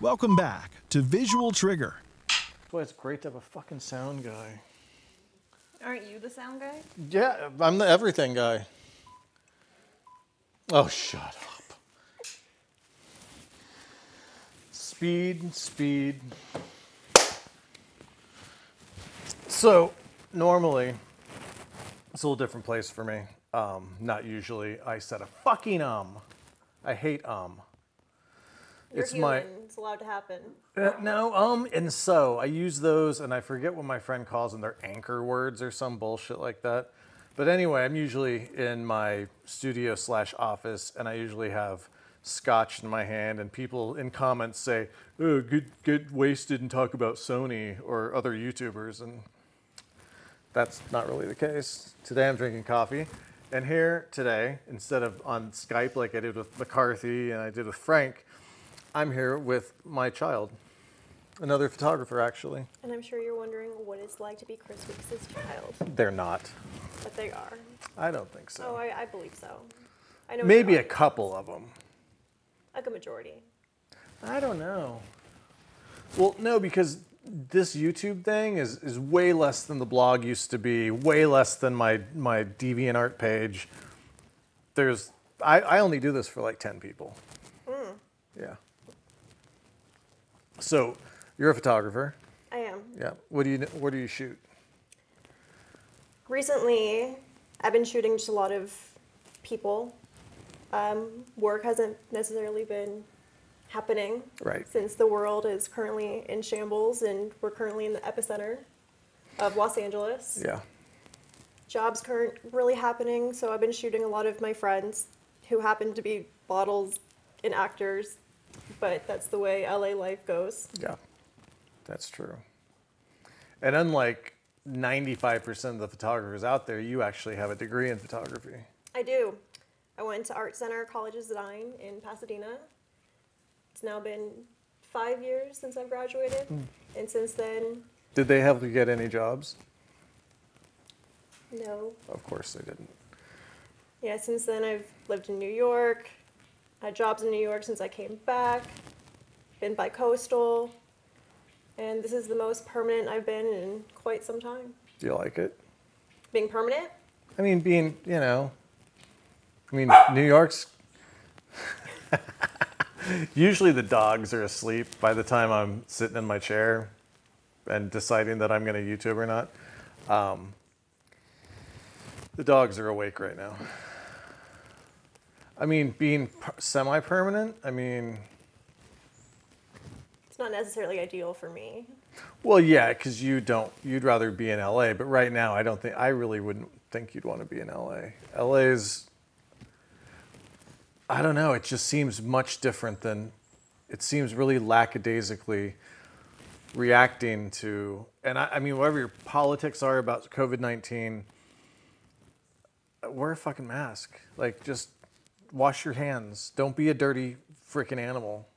Welcome back to Visual Trigger. Boy, it's great to have a fucking sound guy. Aren't you the sound guy? Yeah, I'm the everything guy. Oh, shut up. Speed, speed. So, normally, it's a little different place for me. Not usually. I said a fucking I hate You're It's human. It's allowed to happen. No, and so. I use those, and I forget what my friend calls them. They're anchor words or some bullshit like that. But anyway, I'm usually in my studio / office, and I usually have scotch in my hand, and people in comments say, oh, get wasted and talk about Sony or other YouTubers, and that's not really the case. Today I'm drinking coffee, and here today, instead of on Skype like I did with McCarthy and I did with Frank, I'm here with my child, another photographer actually. And I'm sure you're wondering what it's like to be Chris Weeks' child. They're not. But they are. I don't think so. Oh, I believe so. I know Maybe a couple of them. Like a majority. I don't know. Well, no, because this YouTube thing is way less than the blog used to be, way less than my DeviantArt page. I only do this for like 10 people. Yeah. So, you're a photographer. I am. Yeah. What do you shoot? Recently, I've been shooting just a lot of people. Work hasn't necessarily been happening. Right. Since the world is currently in shambles and we're currently in the epicenter of Los Angeles. Yeah. Jobs aren't really happening, so I've been shooting a lot of my friends who happen to be models and actors, but that's the way LA life goes. Yeah, that's true. And unlike 95% of the photographers out there, you actually have a degree in photography. I do. I went to Art Center College of Design in Pasadena. It's now been 5 years since I've graduated, and since then... Did they help you get any jobs? No. Of course they didn't. Yeah, since then I've lived in New York, had jobs in New York since I came back, been bi-coastal, and this is the most permanent I've been in quite some time. Do you like it? Being permanent? I mean, being, New York's... Usually the dogs are asleep by the time I'm sitting in my chair and deciding that I'm going to YouTube or not. The dogs are awake right now. I mean, being semi-permanent, it's not necessarily ideal for me. Well, yeah, because you'd rather be in LA, but right now I really wouldn't think you'd want to be in LA. LA's, I don't know, it just seems much different it seems really lackadaisically reacting to, and I mean, whatever your politics are about COVID-19, wear a fucking mask. Like, just wash your hands. Don't be a dirty freaking animal.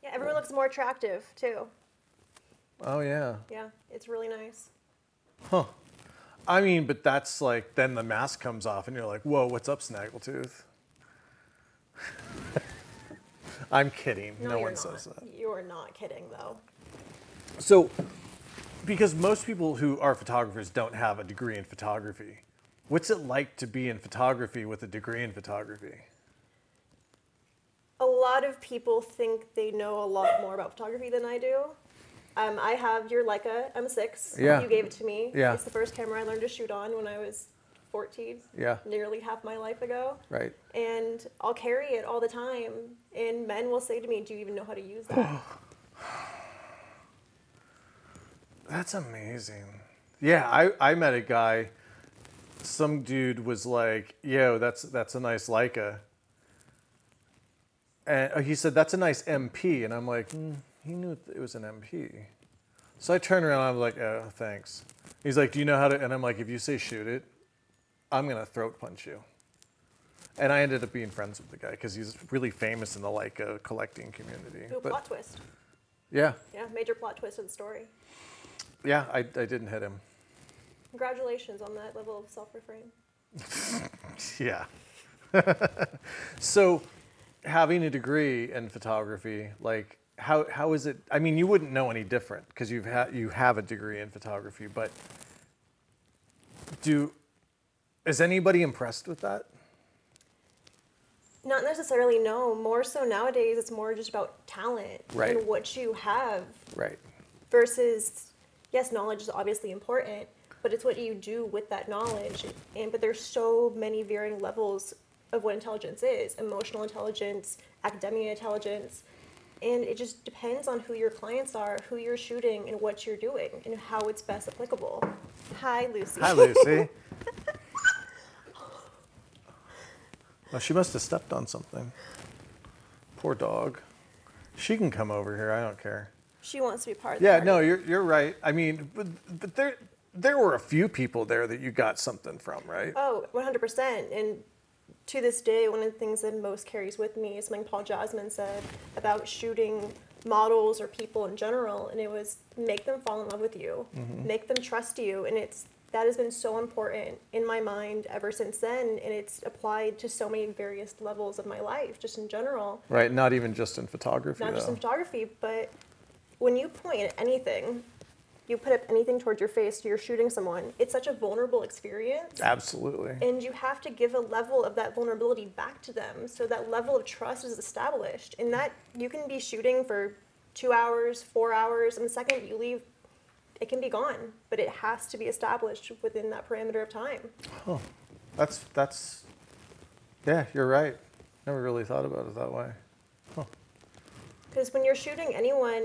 Yeah, everyone looks more attractive, too. Oh, yeah. Yeah, it's really nice. Huh. I mean, but that's like, then the mask comes off and you're like, whoa, what's up, Snaggletooth? I'm kidding. No one says that. You're not kidding, though. So, because most people who are photographers don't have a degree in photography, what's it like to be in photography with a degree in photography? A lot of people think they know a lot more about photography than I do. I have your Leica M6. Yeah. You gave it to me. Yeah. It's the first camera I learned to shoot on when I was 14. Yeah. Nearly half my life ago. Right. And I'll carry it all the time. And men will say to me, do you even know how to use that? That's amazing. Yeah, I met a guy, some dude was like, yo, that's a nice Leica. And he said, that's a nice MP. And I'm like, he knew it was an MP. So I turned around and I was like, oh, thanks. He's like, do you know how to, and I'm like, if you say shoot it, I'm going to throat punch you. And I ended up being friends with the guy because he's really famous in the Leica collecting community. Do a plot twist. Yeah. Yeah, major plot twist in the story. Yeah, I didn't hit him. Congratulations on that level of self-refrain. Yeah. So having a degree in photography, like, how is it? I mean, you wouldn't know any different because you have a degree in photography, but is anybody impressed with that? Not necessarily, no. More so nowadays, it's more just about talent Right. and what you have. Right. Versus, yes, knowledge is obviously important, but it's what you do with that knowledge. But there's so many varying levels of what intelligence is: emotional intelligence, academia intelligence, and it just depends on who your clients are, who you're shooting, and what you're doing, and how it's best applicable. Hi, Lucy. Hi, Lucy. Oh, she must have stepped on something. Poor dog. She can come over here. I don't care. She wants to be part of the Yeah, party. no, you're right. I mean, but there were a few people there that you got something from, right? Oh, 100%. And to this day, one of the things that most carries with me is something Paul Jasmine said about shooting models or people in general, and it was make them fall in love with you, make them trust you, and that has been so important in my mind ever since then, and it's applied to so many various levels of my life, just in general. Right, not even just in photography, Not though. just in photography, but when you point at anything, you put up anything towards your face, you're shooting someone, it's such a vulnerable experience. Absolutely. And you have to give a level of that vulnerability back to them so that level of trust is established. And that you can be shooting for 2 hours, 4 hours, and the second you leave, it can be gone. But it has to be established within that parameter of time. Oh, that's yeah, you're right. Never really thought about it that way. Because when you're shooting anyone,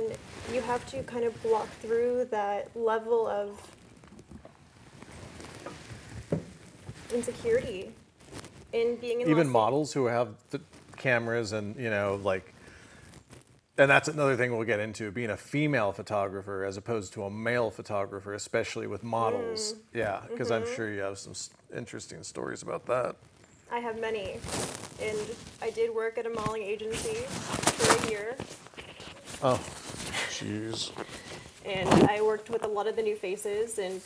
you have to kind of walk through that level of insecurity in being in Even Los models who have the cameras and, like, and that's another thing we'll get into, being a female photographer as opposed to a male photographer, especially with models. Yeah, because I'm sure you have some interesting stories about that. I have many, and I did work at a modeling agency for a year, Oh, jeez. and I worked with a lot of the new faces, and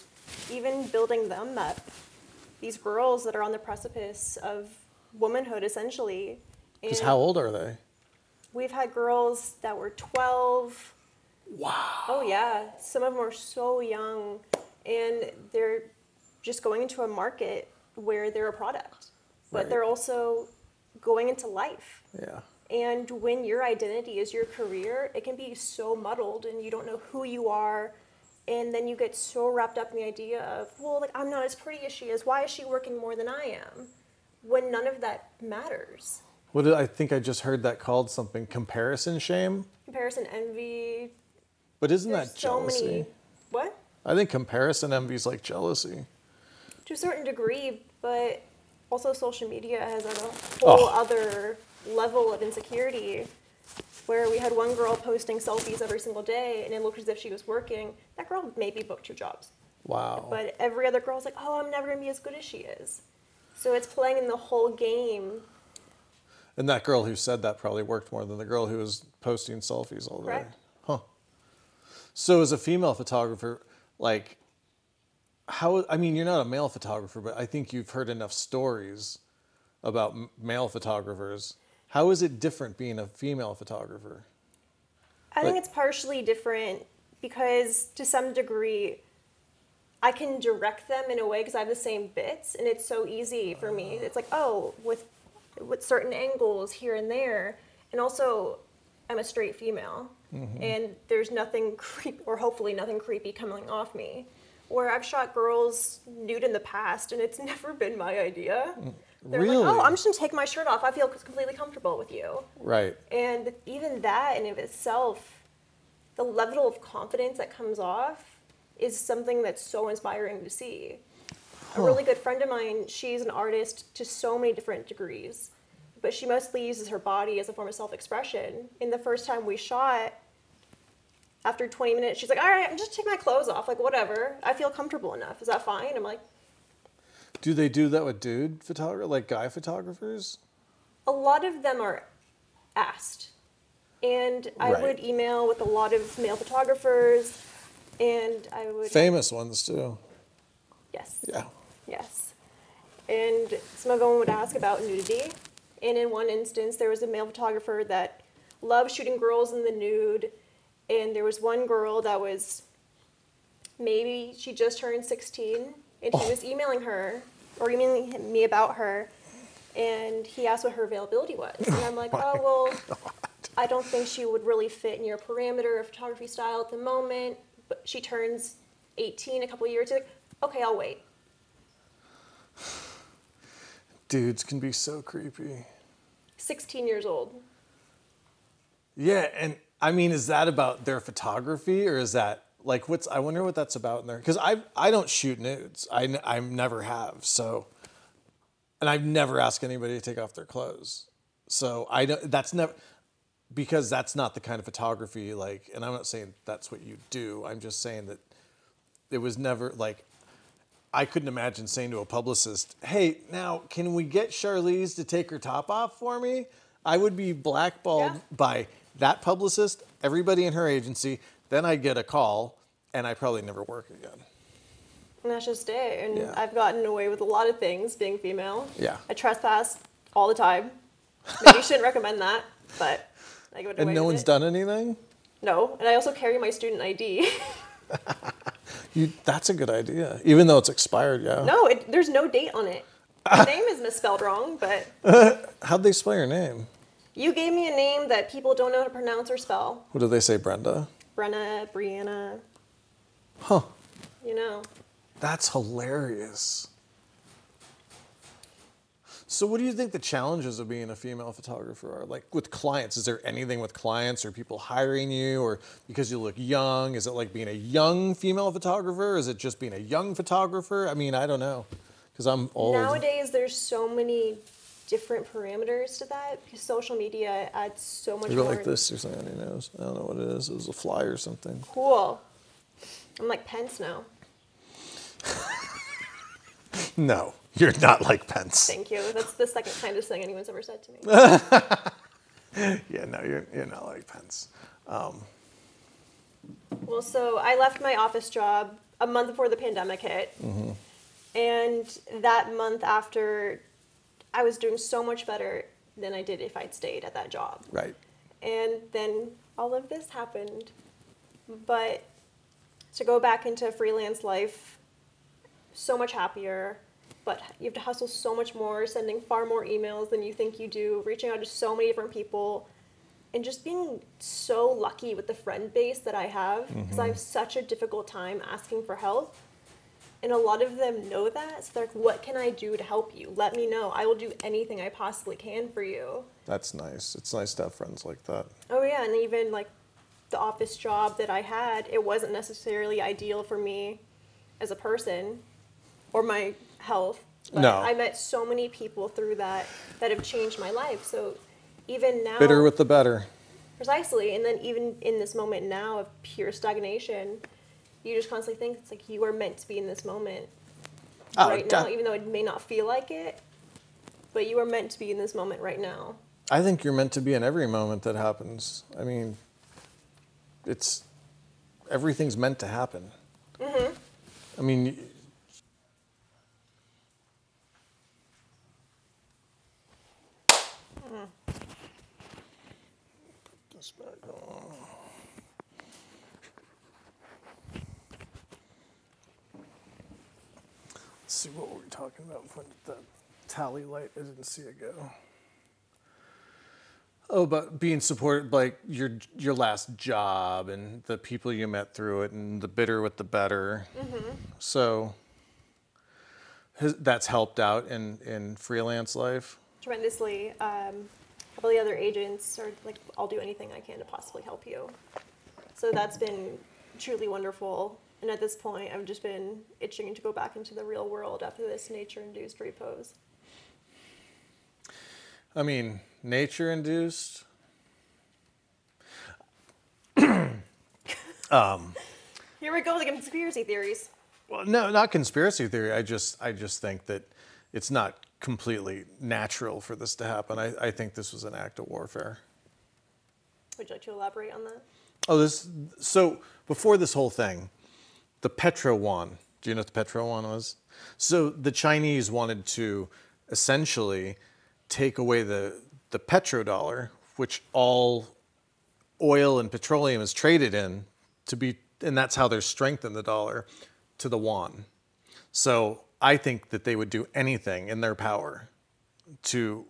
even building them up. These girls that are on the precipice of womanhood, essentially. Because And how old are they? we've had girls that were 12. Wow. Oh yeah, some of them are so young, and they're just going into a market where they're a product, but Right. they're also going into life. Yeah. And when your identity is your career, it can be so muddled and you don't know who you are. And then you get so wrapped up in the idea of, well, like, I'm not as pretty as she is. Why is she working more than I am? When none of that matters. I think I just heard that called something, comparison shame. Comparison envy. But isn't There's that so jealousy? many. What? I think comparison envy is like jealousy. To a certain degree, but also social media has a whole other level of insecurity where we had one girl posting selfies every single day and it looked as if she was working. That girl maybe booked 2 jobs. Wow. But every other girl's like, oh, I'm never going to be as good as she is. So it's playing in the whole game. And that girl who said that probably worked more than the girl who was posting selfies all day. Correct. Huh. So as a female photographer, like, I mean, you're not a male photographer, but I think you've heard enough stories about male photographers. How is it different being a female photographer? I think it's partially different because to some degree, I can direct them in a way because I have the same bits and it's so easy for me. It's like, oh, with certain angles here and there. And also, I'm a straight female and there's nothing creepy, or hopefully nothing creepy coming off me. Where I've shot girls nude in the past and it's never been my idea. They're Really? like, oh, I'm just gonna take my shirt off. I feel completely comfortable with you. Right. And even that in of itself, the level of confidence that comes off is something that's so inspiring to see. A really good friend of mine, she's an artist to so many different degrees, but she mostly uses her body as a form of self-expression. And the first time we shot, after 20 minutes, she's like, all right, I'm just taking my clothes off, like whatever. I feel comfortable enough. Is that fine? I'm like, Do they do that with like guy photographers? a lot of them are asked. And I Right. would email with a lot of male photographers, and I would... Famous ones too. Yes. Yeah. Yes. And some of them would ask about nudity. And in one instance, there was a male photographer that love shooting girls in the nude. And there was one girl that was, maybe she just turned 16, and he was emailing her, or emailing me about her, and he asked what her availability was. And I'm like, oh, well, I don't think she would really fit in your parameter of photography style at the moment, but she turns 18 a couple of years ago. Okay, I'll wait. Dudes can be so creepy. 16 years old. Yeah, and I mean, is that about their photography, or is that like I wonder what that's about in there? Because I don't shoot nudes. I never have. So, and I've never asked anybody to take off their clothes. So I don't. That's never, because that's not the kind of photography like. And I'm not saying that's what you do. I'm just saying that it was never like. I couldn't imagine saying to a publicist, "Hey, now can we get Charlize to take her top off for me?" I would be blackballed by that publicist, everybody in her agency. Then I'd get a call, and I probably never work again. And that's just it. And I've gotten away with a lot of things being female. Yeah. I trespass all the time. Maybe you shouldn't recommend that, but I get away And no with one's it. done anything? No, and I also carry my student ID. That's a good idea, even though it's expired, yeah. No, there's no date on it. My name is misspelled wrong, but How'd they spell your name? you gave me a name that people don't know how to pronounce or spell. What do they say, Brenda? Brenna, Brianna, Huh. you know. That's hilarious. So what do you think the challenges of being a female photographer are? Like with clients, is there anything with clients or people hiring you, or because you look young? Is it like being a young female photographer? Is it just being a young photographer? I mean, I don't know, because I'm old. Nowadays, there's so many different parameters to that because social media adds so much You go more. like this or something on your nose. I don't know what it is. It was a fly or something. Cool. I'm like Pence now. No, you're not like Pence. Thank you. That's the second kindest thing anyone's ever said to me. Yeah, no, you're not like Pence. Well, so I left my office job a month before the pandemic hit. Mm-hmm. And that month after, I was doing so much better than I did if I'd stayed at that job. Right. And then all of this happened. But to go back into freelance life, so much happier, but you have to hustle so much more, sending far more emails than you think you do, reaching out to so many different people, and just being so lucky with the friend base that I have, because I have such a difficult time asking for help. And a lot of them know that, so they're like, what can I do to help you? Let me know. I will do anything I possibly can for you. That's nice. It's nice to have friends like that. Oh yeah, and even like the office job that I had, it wasn't necessarily ideal for me as a person or my health. But No. I met so many people through that have changed my life. So even now, Bitter with the better. precisely, and then even in this moment now of pure stagnation, you just constantly think it's like you are meant to be in this moment right now, even though it may not feel like it, but you are meant to be in this moment right now. I think you're meant to be in every moment that happens. I mean, everything's meant to happen. Mm-hmm. I mean, put this back on. Let's see, what were we talking about when the tally light, I didn't see it go. Oh, but being supported, like your last job and the people you met through it, and the bitter with the better. Mm-hmm. So that's helped out in freelance life. Tremendously. A couple of the other agents are like, I'll do anything I can to possibly help you. So that's been truly wonderful. And at this point, I've just been itching to go back into the real world after this nature-induced repose. I mean, nature-induced. Here we go, the conspiracy theories. Well, no, not conspiracy theory. I just think that it's not completely natural for this to happen. I think this was an act of warfare. Would you like to elaborate on that? So before this whole thing, the Petro Yuan. Do you know what the Petro Yuan was? So the Chinese wanted to essentially take away the petrodollar, which all oil and petroleum is traded in and that's how they're strengthened the dollar to the won. So I think that they would do anything in their power to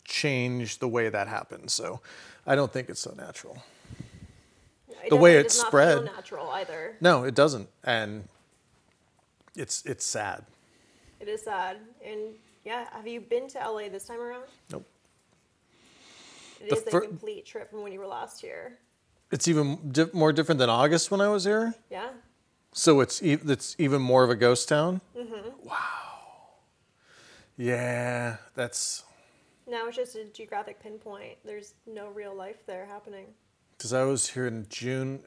change the way that happens. So I don't think it's so natural. It The way definitely it's does not spread. feel natural either. No, it doesn't. And it's sad. It is sad. And yeah, have you been to LA this time around? Nope. It is a complete trip from when you were last here. It's even more different than August when I was here? Yeah. So it's even more of a ghost town? Mm-hmm. Wow. Yeah, that's... Now it's just a geographic pinpoint. There's no real life there happening. Because I was here in June,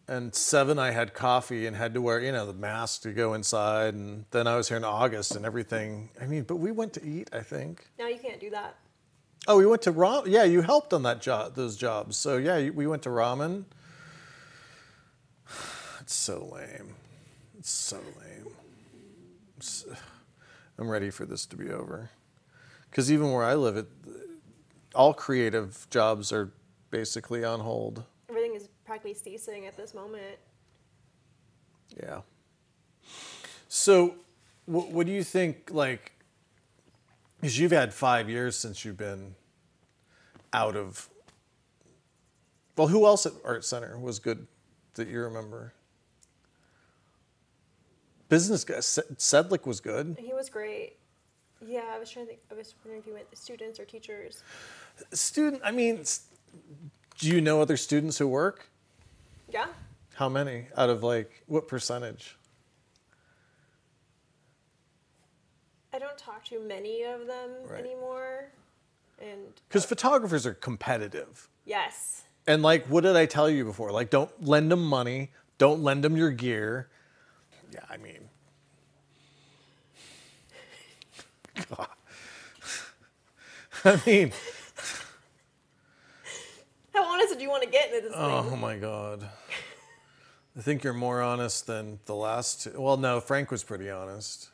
and 7 I had coffee and had to wear, the mask to go inside. And then I was here in August and everything. I mean, but we went to eat, I think. Now you can't do that. Oh, we went to ramen. Yeah, you helped on those jobs. So yeah, we went to ramen. It's so lame. It's so lame. I'm ready for this to be over. Because even where I live, all creative jobs are basically on hold. Everything is practically ceasing at this moment. Yeah. So what do you think, like, because you've had 5 years since you've been out of, well, who else at Art Center was good that you remember? Business guy, Sedlick was good. He was great. Yeah, I was wondering if you went students or teachers. I mean, do you know other students who work? Yeah. How many? Out of what percentage? I don't talk to many of them anymore. And because photographers are competitive. yes. And what did I tell you before? Don't lend them money. Don't lend them your gear. Yeah, I mean. God. I mean. How honest do you want to get into this thing? Oh my God. I think you're more honest than the last two. Well, no, Frank was pretty honest.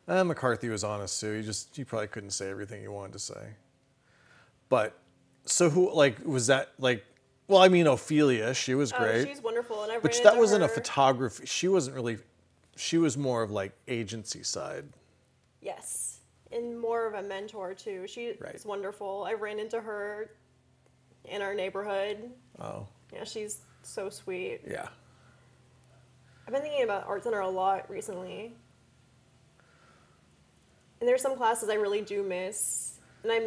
And McCarthy was honest too. He probably couldn't say everything he wanted to say. But so who was that well, I mean Ophelia, she was great. She's wonderful, and But that wasn't a photography. She wasn't really. She was more of agency side. Yes, and more of a mentor too. She's wonderful. I ran into her in our neighborhood. Oh. Yeah, she's so sweet. Yeah. I've been thinking about Art Center a lot recently. And there's some classes I really do miss. And I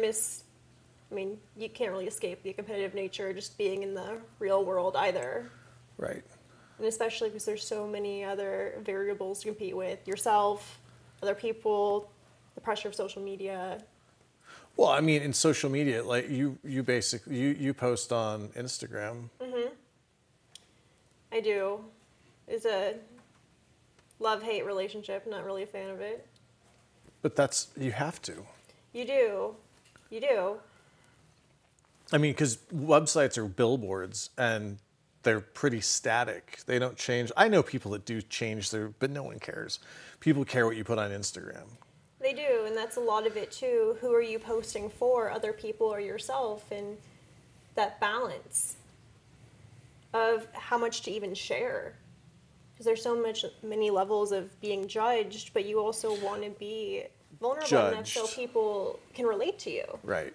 mean, you can't really escape the competitive nature just being in the real world either. Right. And especially because there's so many other variables to compete with. Yourself, other people, the pressure of social media. Well, I mean, in social media, you basically, you post on Instagram. Mm-hmm. I do. It's a love-hate relationship. Not really a fan of it. But you have to. You do. You do. I mean, because websites are billboards and they're pretty static. They don't change. I know people that do change but no one cares. People care what you put on Instagram. They do, and that's a lot of it too. Who are you posting for, other people or yourself? And that balance of how much to even share. Because there's many levels of being judged, but you also want to be vulnerable enough so people can relate to you. Right.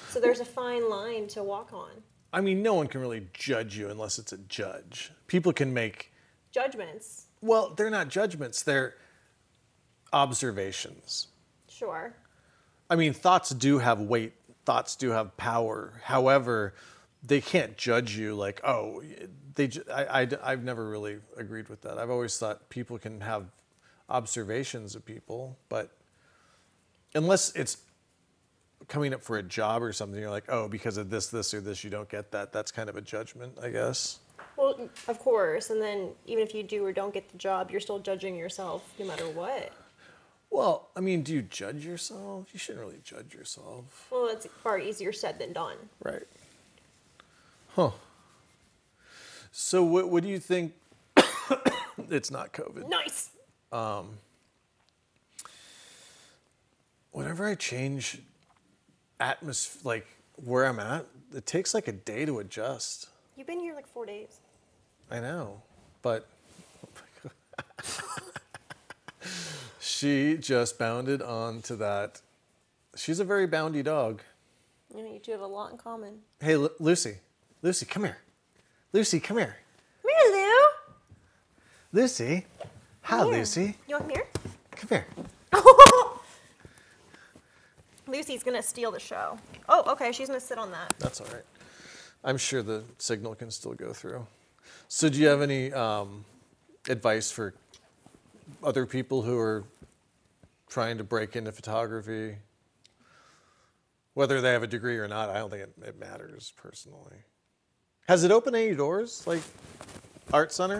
So there's a fine line to walk on. I mean, no one can really judge you unless it's a judge. People can make judgments. Well, they're not judgments. They're observations. Sure. I mean, thoughts do have weight. Thoughts do have power. However, they can't judge you I've never really agreed with that. I've always thought people can have observations of people, but unless it's coming up for a job or something, you're like, oh, because of this, or this, you don't get that. That's kind of a judgment, I guess. Well, of course. And then even if you do or don't get the job, you're still judging yourself no matter what. Well, I mean, do you judge yourself? You shouldn't really judge yourself. Well, that's far easier said than done. Right. Huh. So what do you think? It's not COVID. Nice. Whenever I change where I'm at, it takes like a day to adjust. You've been here like 4 days. I know, but she just bounded onto that. She's a very boundy dog. You know, you two have a lot in common. Hey, Lucy. Lucy, come here. Lucy, come here. Come here, Lou. Lucy. Hi, Come here. Lucy. You want here? Come here. Lucy's gonna steal the show. Oh, okay, she's gonna sit on that. That's all right. I'm sure the signal can still go through. So do you have any advice for other people who are trying to break into photography? Whether they have a degree or not, I don't think it matters personally. Has it opened any doors, like Art Center?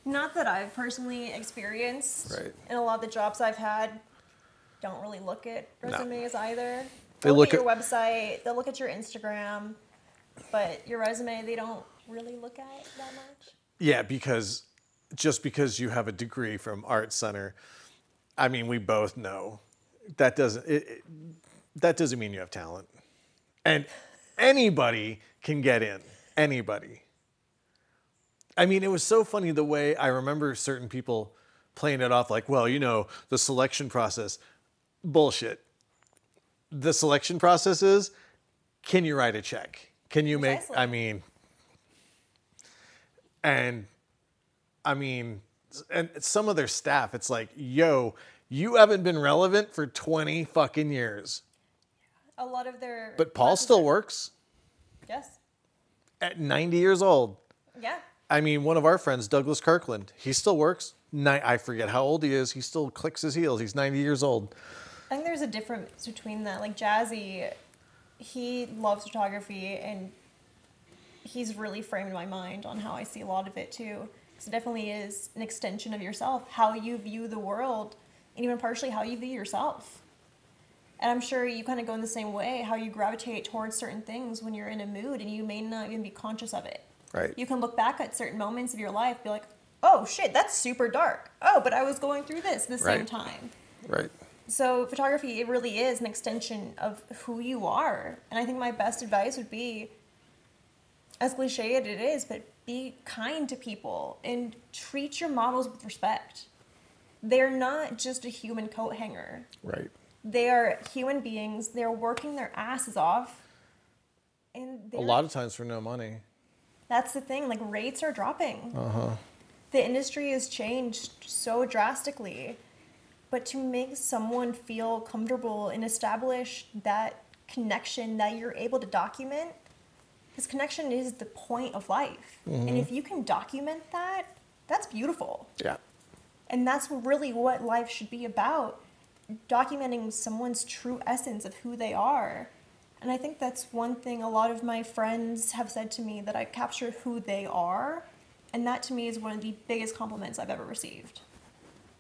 Not that I've personally experienced. Right. And a lot of the jobs I've had don't really look at resumes either. They They'll look look at your website, they'll look at your Instagram, but your resume they don't really look at that much. Yeah, because just because you have a degree from Art Center, I mean, we both know that doesn't mean you have talent. And anybody can get in. Anybody. I mean, it was so funny the way I remember certain people playing it off like, well, you know, the selection process. Bullshit. The selection process is, can you write a check? Can you make, Precisely. and some of their staff, it's like, yo, you haven't been relevant for 20 fucking years. A lot of their But Paul still works Yes. at 90 years old. Yeah. I mean, one of our friends, Douglas Kirkland, he still works. I forget how old he is. He still clicks his heels. He's 90 years old. I think there's a difference between that. Like Jazzy, he loves photography and he's really framed my mind on how I see a lot of it too. Because it definitely is an extension of yourself, how you view the world, and even partially how you view yourself. And I'm sure you kind of go in the same way, how you gravitate towards certain things when you're in a mood and you may not even be conscious of it. Right. You can look back at certain moments of your life, be like, oh shit, that's super dark. Oh, but I was going through this at the same Right. time. Right. So photography, it really is an extension of who you are. And I think my best advice would be, as cliche as it is, but be kind to people and treat your models with respect. They're not just a human coat hanger. Right. They are human beings. They're working their asses off. And A lot of times for no money. that's the thing, like rates are dropping. The industry has changed so drastically. But to make someone feel comfortable and establish that connection that you're able to document, because connection is the point of life. And if you can document that, that's beautiful. Yeah. And that's really what life should be about, documenting someone's true essence of who they are. And I think that's one thing a lot of my friends have said to me, that I capture who they are. And that to me is one of the biggest compliments I've ever received.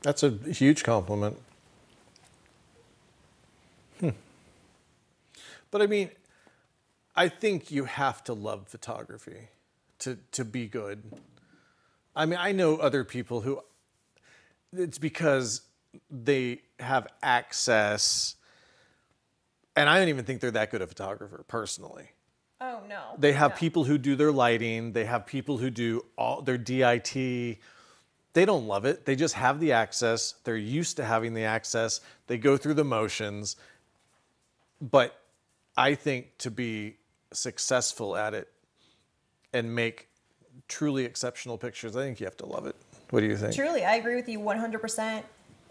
That's a huge compliment. But I mean, I think you have to love photography to be good. I mean, I know other people who, it's because they have access, and I don't even think they're that good a photographer personally. Oh, no. They have No. people who do their lighting. They have people who do all their DIT. They don't love it. They just have the access. They're used to having the access. They go through the motions. But I think to be successful at it and make truly exceptional pictures, I think you have to love it. What do you think? Truly, I agree with you 100%.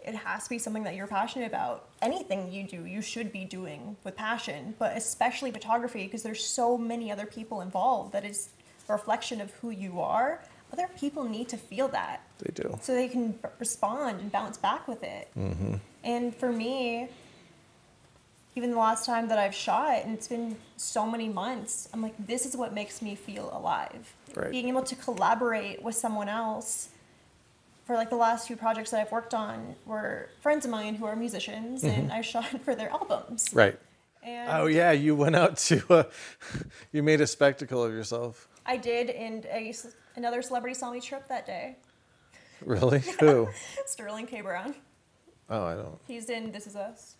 It has to be something that you're passionate about. Anything you do, you should be doing with passion, but especially photography, because there's so many other people involved that is a reflection of who you are. Other people need to feel that. They do. So they can respond and bounce back with it. Mm-hmm. And for me, even the last time that I've shot, and it's been so many months, I'm like, this is what makes me feel alive. Right. Being able to collaborate with someone else. For like the last few projects that I've worked on were friends of mine who are musicians, and I shot for their albums. Right. And Oh, yeah. You went out to, you made a spectacle of yourself. I did, and another celebrity saw me trip that day. Really? Who? Sterling K. Brown. Oh, I don't. He's in This Is Us.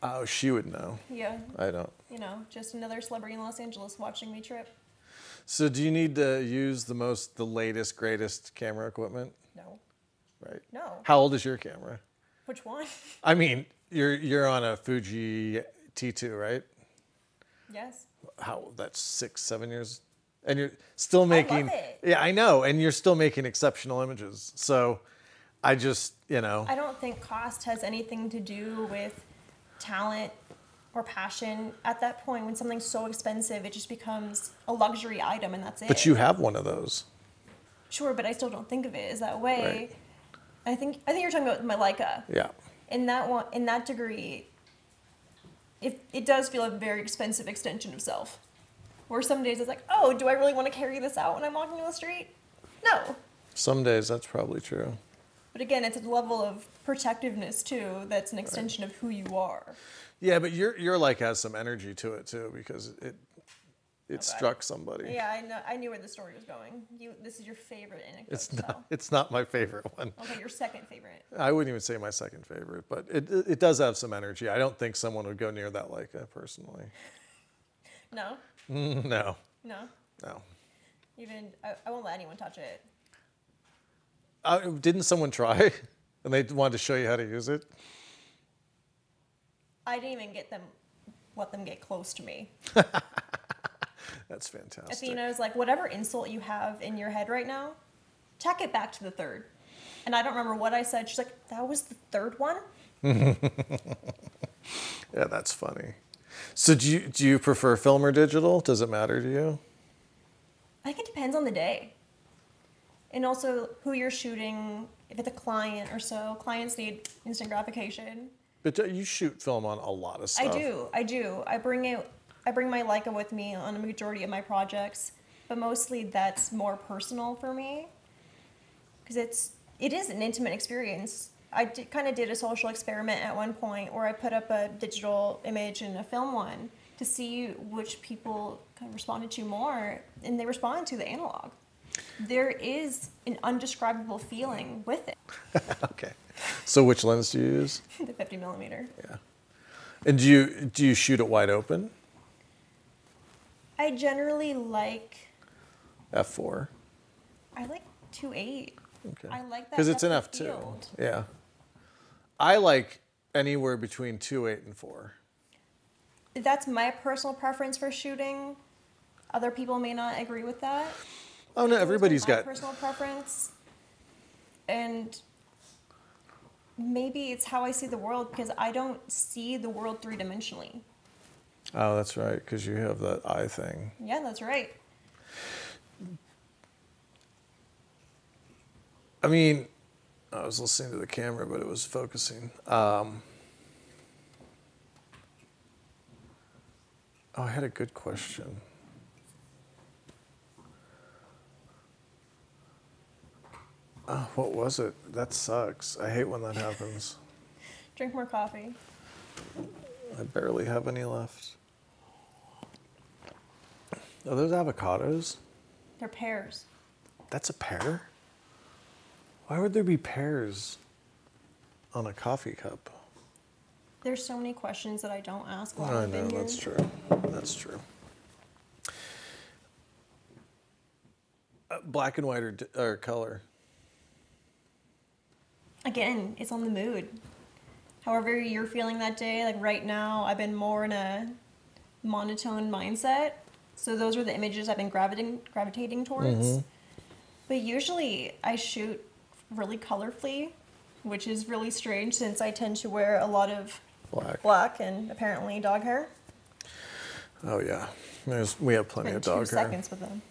Oh, she would know. Yeah. I don't. You know, just another celebrity in Los Angeles watching me trip. So do you need to use the latest, greatest camera equipment? No. Right. No. How old is your camera? Which one? I mean, you're on a Fuji T2, right? Yes. That's 6, 7 years, and you're still making. I love it. Yeah, I know, and you're still making exceptional images. So, I just, I don't think cost has anything to do with talent or passion. At that point, when something's so expensive, it just becomes a luxury item, and that's it. But you have one of those. Sure, but I still don't think of it as that way. Right. I think you're talking about my Leica. Yeah. In that degree, it does feel a very expensive extension of self. Where some days it's like, oh, do I really want to carry this out when I'm walking down the street? No. Some days that's probably true. But again, it's a level of protectiveness too. That's an extension of who you are. Yeah, but your like has some energy to it too, because it struck somebody. Yeah, I know. I knew where the story was going. This is your favorite anecdote. It's not my favorite one. Okay, your second favorite. I wouldn't even say my second favorite, but it does have some energy. I don't think someone would go near that Leica personally. No. No. No. No. Even I won't let anyone touch it. Didn't someone try, and they wanted to show you how to use it? I didn't even let them get close to me. That's fantastic. Athena was like, whatever insult you have in your head right now, tack it back to the third. And I don't remember what I said. She's like, that was the third one? Yeah, that's funny. So do you prefer film or digital? Does it matter to you? I think it depends on the day. And also who you're shooting, if it's a client or so. Clients need instant gratification. But you shoot film on a lot of stuff. I do. I bring my Leica with me on a majority of my projects, but mostly that's more personal for me because it is an intimate experience. I kind of did a social experiment at one point where I put up a digital image and a film one to see which people kind of responded to more, and they responded to the analog. There is an undescribable feeling with it. Okay. So which lens do you use? The 50 millimeter. Yeah. And do you shoot it wide open? I generally like F4. I like 2.8. Okay. I like that because it's an depth of F2. field. Yeah. I like anywhere between 2.8 and 4. That's my personal preference for shooting. Other people may not agree with that. Oh no, everybody's my got personal preference, and maybe it's how I see the world because I don't see the world three-dimensionally. Oh, that's right, because you have that eye thing. Yeah, that's right. I mean, I was listening to the camera, but it was focusing. Oh, I had a good question. Oh, what was it? That sucks. I hate when that happens. Drink more coffee. I barely have any left. Are those avocados? They're pears. That's a pear? Why would there be pears on a coffee cup? There's so many questions that I don't ask while I I've know, been that's here. true. That's true. Black and white or color? Again, it's on the mood. However you're feeling that day, like right now, I've been more in a monotone mindset. So those are the images I've been gravitating towards. Mm-hmm. But usually I shoot really colorfully, which is really strange since I tend to wear a lot of black and apparently dog hair. Oh yeah, we have plenty of dog hair. 2 seconds with them.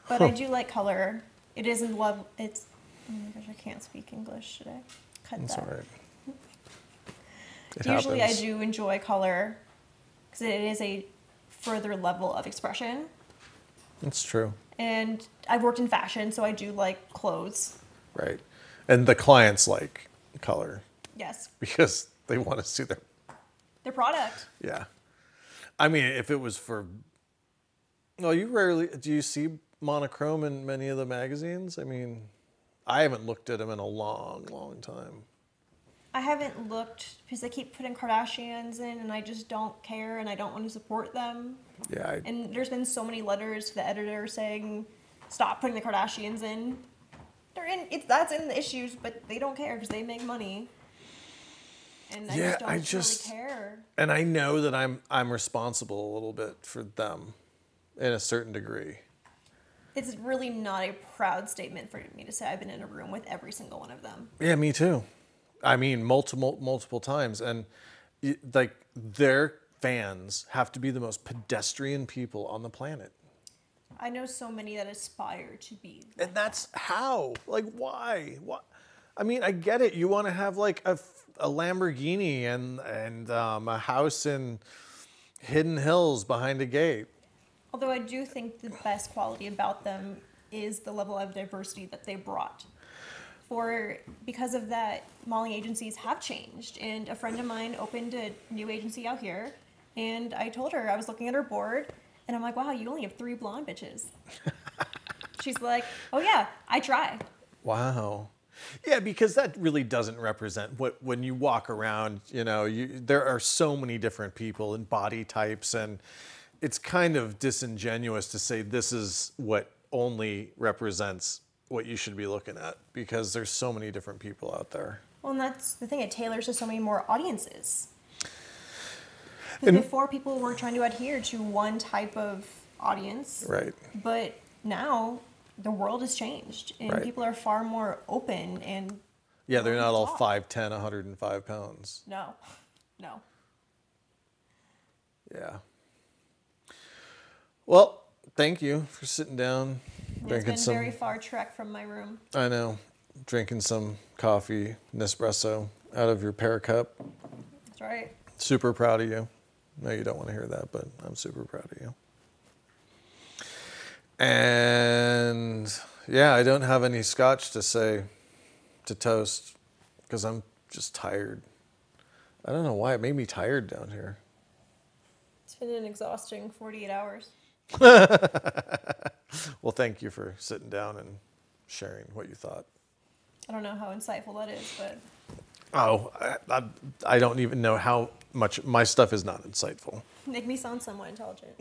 But I do like color. It isn't love. It's oh my gosh, I can't speak English today. Cut That's that. all right. It Usually happens. I do enjoy color because it is a further level of expression. That's true. And I've worked in fashion, so I do like clothes. Right. And the clients like color Yes. because they want to see Their product. Yeah. I mean, if it was for, well, do you see monochrome in many of the magazines? I mean, I haven't looked at them in a long, long time. I haven't looked because they keep putting Kardashians in, and I just don't care, and I don't want to support them. Yeah. And there's been so many letters to the editor saying, "Stop putting the Kardashians in." They're in. That's in the issues, but they don't care because they make money. And I just don't really care. And I know that I'm responsible a little bit for them, in a certain degree. It's really not a proud statement for me to say I've been in a room with every single one of them. Yeah, me too. I mean, multiple times, and like their fans have to be the most pedestrian people on the planet. I know so many that aspire to be. And that's how. Like, why? What? I mean, I get it. You want to have like a Lamborghini and a house in Hidden Hills behind a gate. Although I do think the best quality about them is the level of diversity that they brought. Because of that, modeling agencies have changed. And a friend of mine opened a new agency out here, and I told her, I was looking at her board, and I'm like, wow, you only have 3 blonde bitches. She's like, oh yeah, I try. Wow. Yeah, because that really doesn't represent when you walk around, there are so many different people and body types, and it's kind of disingenuous to say this is what only represents what you should be looking at, because there's so many different people out there. Well, and that's the thing, it tailors to so many more audiences. Before, people were trying to adhere to one type of audience. Right. But now the world has changed, and people are far more open and... Yeah, they're not all 5'10", 105 pounds. No. Yeah. Well, thank you for sitting down. It's been a very far trek from my room. I know. Drinking some coffee, Nespresso, out of your pear cup. That's right. Super proud of you. No, you don't want to hear that, but I'm super proud of you. And yeah, I don't have any scotch to say to toast because I'm just tired. I don't know why. It made me tired down here. It's been an exhausting 48 hours. Well, thank you for sitting down and sharing what you thought. I don't know how insightful that is, but... Oh, I don't even know how much. My stuff is not insightful. Make me sound somewhat intelligent.